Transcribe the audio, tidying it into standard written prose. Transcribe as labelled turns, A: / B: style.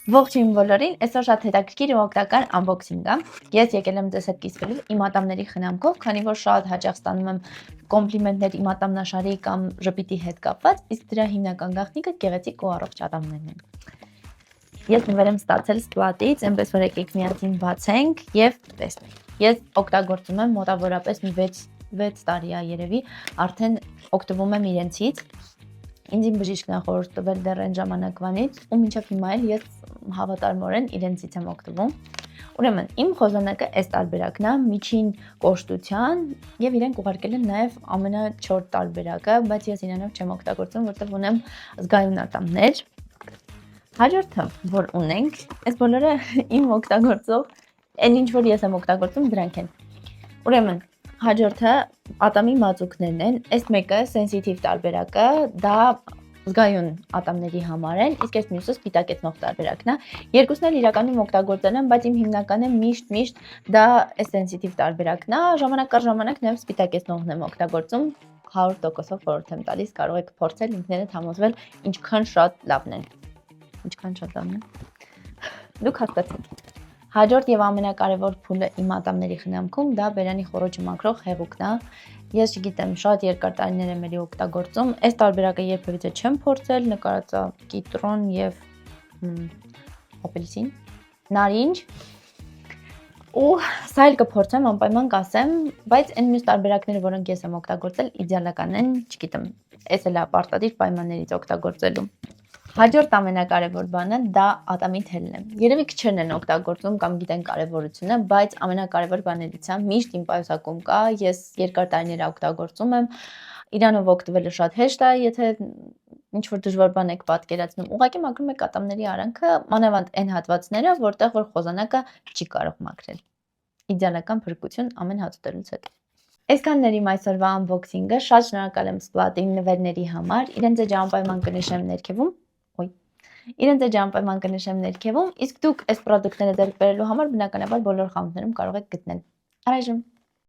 A: Ողջույն բոլորին, այսօր շատ հետաքրքիր ու օգտակար unboxing է։ Ես եկել եմ ձեզ հետ կիսվելու իմ ատամների խնամքով, քանի որ շատ հաճախ ստանում եմ կոմպլիմենտներ իմ ատամնաշարի կամ ժպիտի հետ կապված, իսկ դրա հիմնական գաղտնիքը գեղեցիկ ու առողջ ատամներն են։ Ես նվեր եմ ստացել Splat-ից, այնպես որ եկեք միասին բացենք եւ տեսնենք։ Ես օգտագործում եմ մոտավորապես 6 տարի է երևի, արդեն օգտվում եմ իրենցից։ Ինձ իմ բժիշկն է խորհուրդ տվել դեռ այն ժամանակվանից, ու մինչև հիմա էլ ես հավատարմորեն իրենցից եմ օգտվում։ Ուրեմն, իմ խոզանակը այս տարբերակն է, միջին կոշտության, եւ իրենք ուղարկել են նաեւ ամենաչոր տարբերակը, բայց ես իրանով չեմ օգտագործում, որտեղ ունեմ զգայուն ատամներ։ Հաջորդը, որ ունենք, այս բոլորը իմ օգտագործող, այն ինչ որ ես եմ օգտագործում, դրանք են։ Ուրեմն, հաջորդը ատամի մածուկներն են, այս մեկը սենսիտիվ տարբերակը, դա զգայուն ատամների համար են, իսկ այս մյուսը սպիտակեցնող տարբերակն է։ Երկուսն էլ իրականում օգտագործել եմ, բայց իմ հիմնականը միշտ դա սենսիտիվ տարբերակն է, ժամանակ առ ժամանակ նաև սպիտակեցնողն եմ օգտագործում, 100%-ով խորհուրդ եմ տալիս, կարող եք փորձել ինքներդ համոզվել ինչքան շատ լավն են։ Ինչքան շատ լավն է։ Դուք հասկացեք։ Հաջորդ եւ ամենակարևոր փուլը իմ ատամների խնամքում դա բերանի խոռոչը մաքրող հեղուկն է։ Ես չգիտեմ, շատ երկար տարիներ եմ էլի օգտագործում։ Այս տարբերակը երբևիցե չեմ փորձել, նկարած է կիտրոն եւ ապելսին, նարինջ։ Ու սա էլ կփորձեմ, անպայման կասեմ, բայց այն մյուս տարբերակները, որոնք ես եմ օգտագործել, իդեալական են, չգիտեմ, այս էլ է պարտադիր պայմաններից օգտագործելու։ Հաջորդ ամենակարևոր բանը դա ատամի թելն է։ Երևի քչերն են օգտագործում կամ գիտեն կարևորությունը, բայց ամենակարևոր բաներից է, միշտ իմ պայուսակում կա, ես երկար տարիներ օգտագործում եմ, իրանով օգտվելը շատ հեշտ է, եթե ինչ որ դժվար բան եք պատկերացնում, ուղղակի մաքրում եք ատամների արանքը, մանավանդ այն հատվածները, որտեղ որ խոզանակը չի կարող մաքրել։ Իդեալական փրկություն ամեն հաց ուտելուց հետո։ Այսքանն էր իմ այսօրվա unboxing-ը, շատ շնորհակալ եմ Splat-ի նվերների համար, իրենց էջ անպայման կնշեմ ներքևում։ Իրենց էջ անպայման կնշեմ ներքևում, իսկ դուք այս պրոդուկտները ձեռք բերելու համար բնականաբար բոլոր խանութներում կարող եք գտնել։ Առայժմ